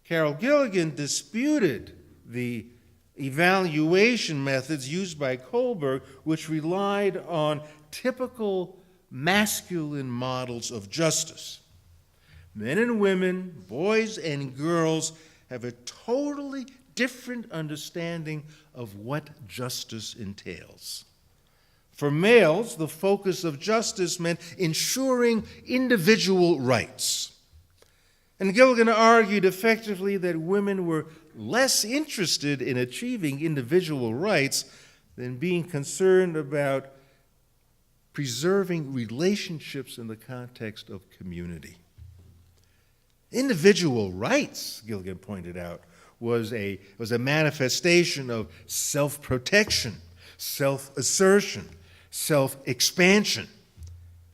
Carol Gilligan disputed the evaluation methods used by Kohlberg, which relied on typical masculine models of justice. Men and women, boys and girls, have a totally different understanding of what justice entails. For males, the focus of justice meant ensuring individual rights. And Gilligan argued effectively that women were less interested in achieving individual rights than being concerned about preserving relationships in the context of community. Individual rights, Gilligan pointed out, was a manifestation of self-protection, self-assertion, self-expansion.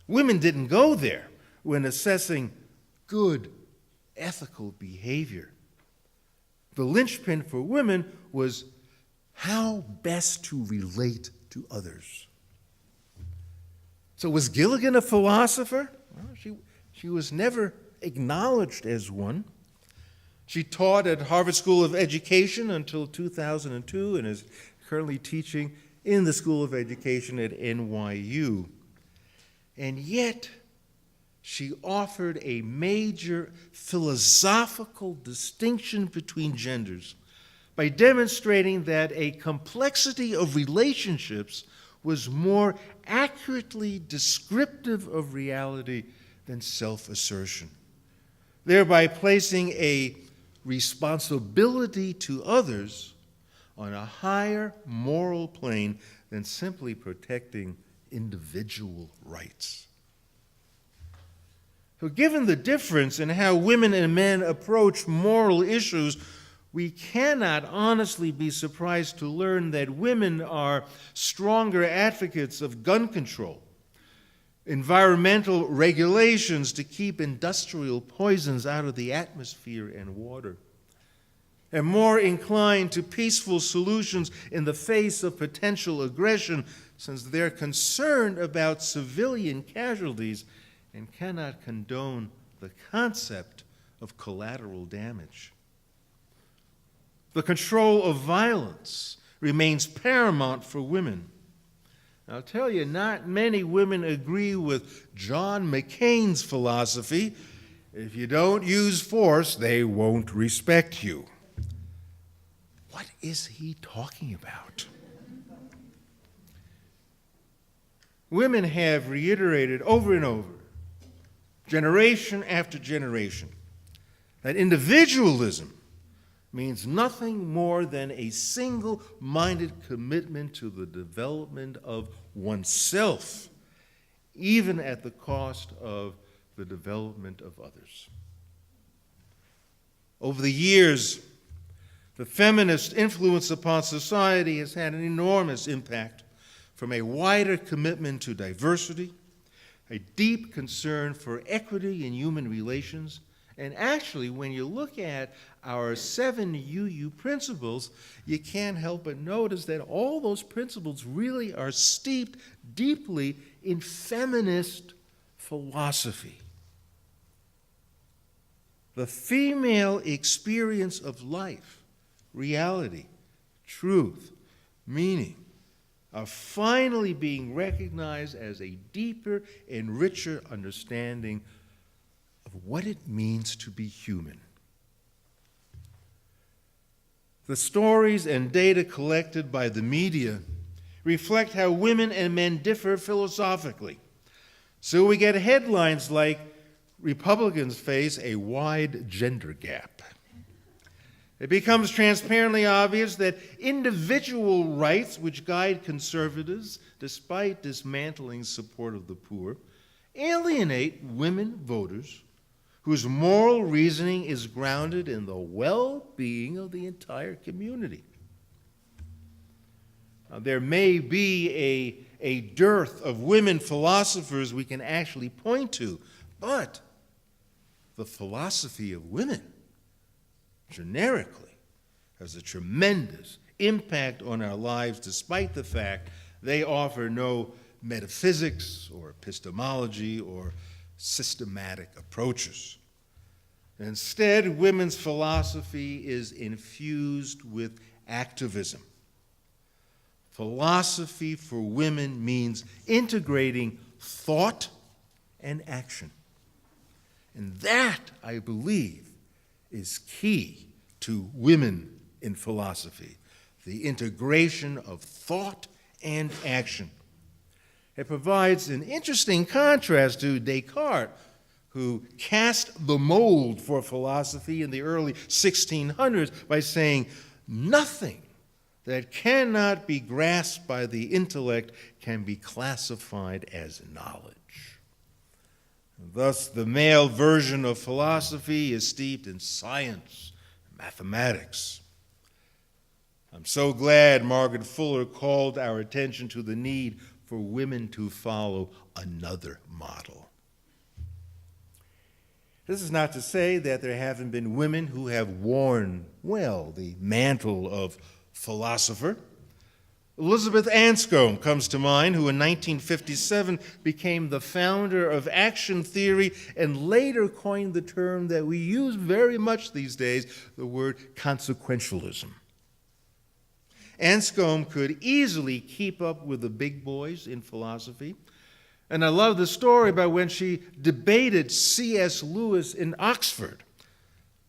Women didn't go there when assessing good, ethical behavior. The linchpin for women was how best to relate to others. So was Gilligan a philosopher? Well, she was never acknowledged as one. She taught at Harvard School of Education until 2002 and is currently teaching in the School of Education at NYU. And yet, she offered a major philosophical distinction between genders by demonstrating that a complexity of relationships was more accurately descriptive of reality than self-assertion, thereby placing a responsibility to others on a higher moral plane than simply protecting individual rights. So given the difference in how women and men approach moral issues, we cannot honestly be surprised to learn that women are stronger advocates of gun control, environmental regulations to keep industrial poisons out of the atmosphere and water, and more inclined to peaceful solutions in the face of potential aggression, since they're concerned about civilian casualties and cannot condone the concept of collateral damage. The control of violence remains paramount for women. I'll tell you, not many women agree with John McCain's philosophy: if you don't use force, they won't respect you. What is he talking about? Women have reiterated over and over, generation after generation, that individualism means nothing more than a single-minded commitment to the development of oneself, even at the cost of the development of others. Over the years, the feminist influence upon society has had an enormous impact, from a wider commitment to diversity, a deep concern for equity in human relations. And actually, when you look at our 7 UU principles, you can't help but notice that all those principles really are steeped deeply in feminist philosophy. The female experience of life, reality, truth, meaning, are finally being recognized as a deeper and richer understanding of what it means to be human. The stories and data collected by the media reflect how women and men differ philosophically. So we get headlines like, "Republicans face a wide gender gap." It becomes transparently obvious that individual rights, which guide conservatives despite dismantling support of the poor, alienate women voters whose moral reasoning is grounded in the well-being of the entire community. Now, there may be a dearth of women philosophers we can actually point to, but the philosophy of women generically has a tremendous impact on our lives, despite the fact they offer no metaphysics or epistemology or systematic approaches. Instead, women's philosophy is infused with activism. Philosophy for women means integrating thought and action. And that, I believe, is key to women in philosophy, the integration of thought and action. It provides an interesting contrast to Descartes, who cast the mold for philosophy in the early 1600s by saying, nothing that cannot be grasped by the intellect can be classified as knowledge. Thus, the male version of philosophy is steeped in science, mathematics. I'm so glad Margaret Fuller called our attention to the need for women to follow another model. This is not to say that there haven't been women who have worn well the mantle of philosopher. Elizabeth Anscombe comes to mind, who in 1957 became the founder of action theory and later coined the term that we use very much these days, the word consequentialism. Anscombe could easily keep up with the big boys in philosophy. And I love the story about when she debated C.S. Lewis in Oxford,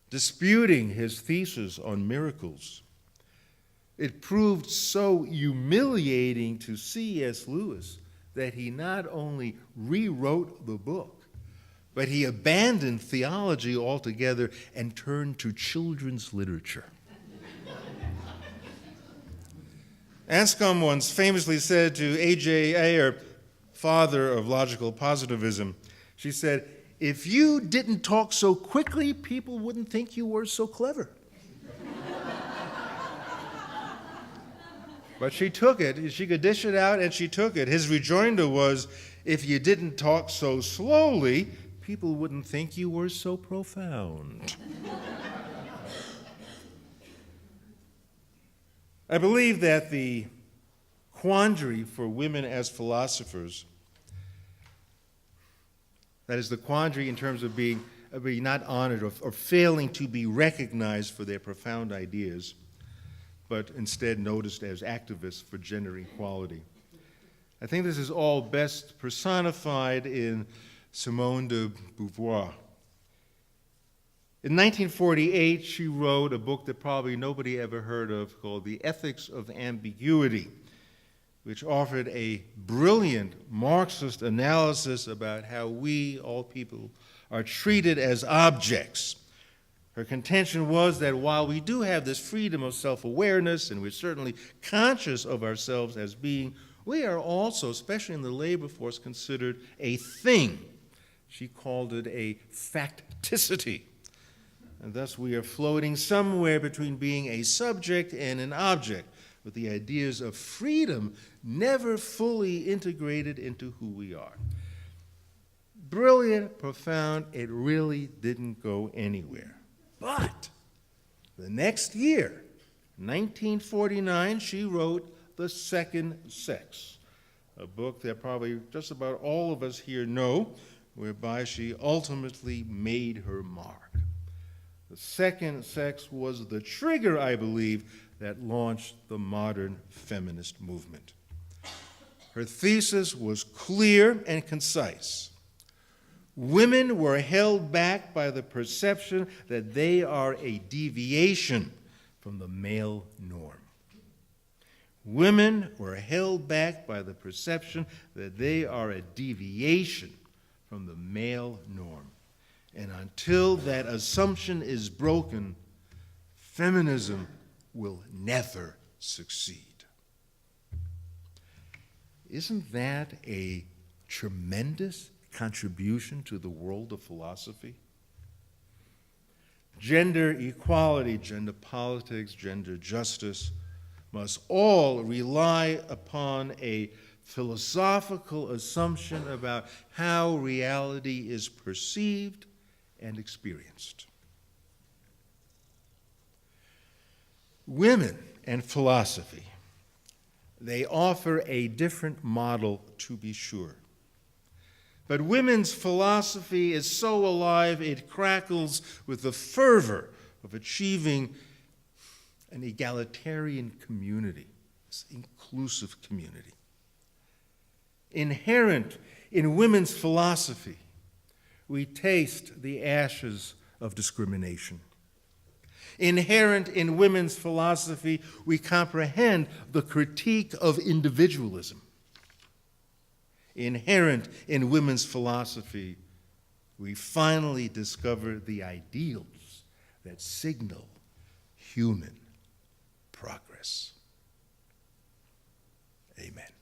disputing his thesis on miracles. It proved so humiliating to C.S. Lewis that he not only rewrote the book, but he abandoned theology altogether and turned to children's literature. Anscombe once famously said to A.J. Ayer, father of logical positivism, she said, "If you didn't talk so quickly, people wouldn't think you were so clever." But she took it. She could dish it out, and she took it. His rejoinder was, if you didn't talk so slowly, people wouldn't think you were so profound. I believe that the quandary for women as philosophers, that is the quandary in terms of being not honored or failing to be recognized for their profound ideas, but instead noticed as activists for gender equality. I think this is all best personified in Simone de Beauvoir. In 1948, she wrote a book that probably nobody ever heard of called The Ethics of Ambiguity, which offered a brilliant Marxist analysis about how we, all people, are treated as objects. Her contention was that while we do have this freedom of self-awareness, and we're certainly conscious of ourselves as being, we are also, especially in the labor force, considered a thing. She called it a facticity. And thus we are floating somewhere between being a subject and an object, with the ideas of freedom never fully integrated into who we are. Brilliant, profound, it really didn't go anywhere. But the next year, 1949, she wrote The Second Sex, a book that probably just about all of us here know, whereby she ultimately made her mark. The Second Sex was the trigger, I believe, that launched the modern feminist movement. Her thesis was clear and concise. Women were held back by the perception that they are a deviation from the male norm. Women were held back by the perception that they are a deviation from the male norm. And until that assumption is broken, feminism will never succeed. Isn't that a tremendous contribution to the world of philosophy? Gender equality, gender politics, gender justice must all rely upon a philosophical assumption about how reality is perceived and experienced. Women and philosophy, they offer a different model, to be sure. But women's philosophy is so alive it crackles with the fervor of achieving an egalitarian community, this inclusive community. Inherent in women's philosophy, we taste the ashes of discrimination. Inherent in women's philosophy, we comprehend the critique of individualism. Inherent in women's philosophy, we finally discover the ideals that signal human progress. Amen.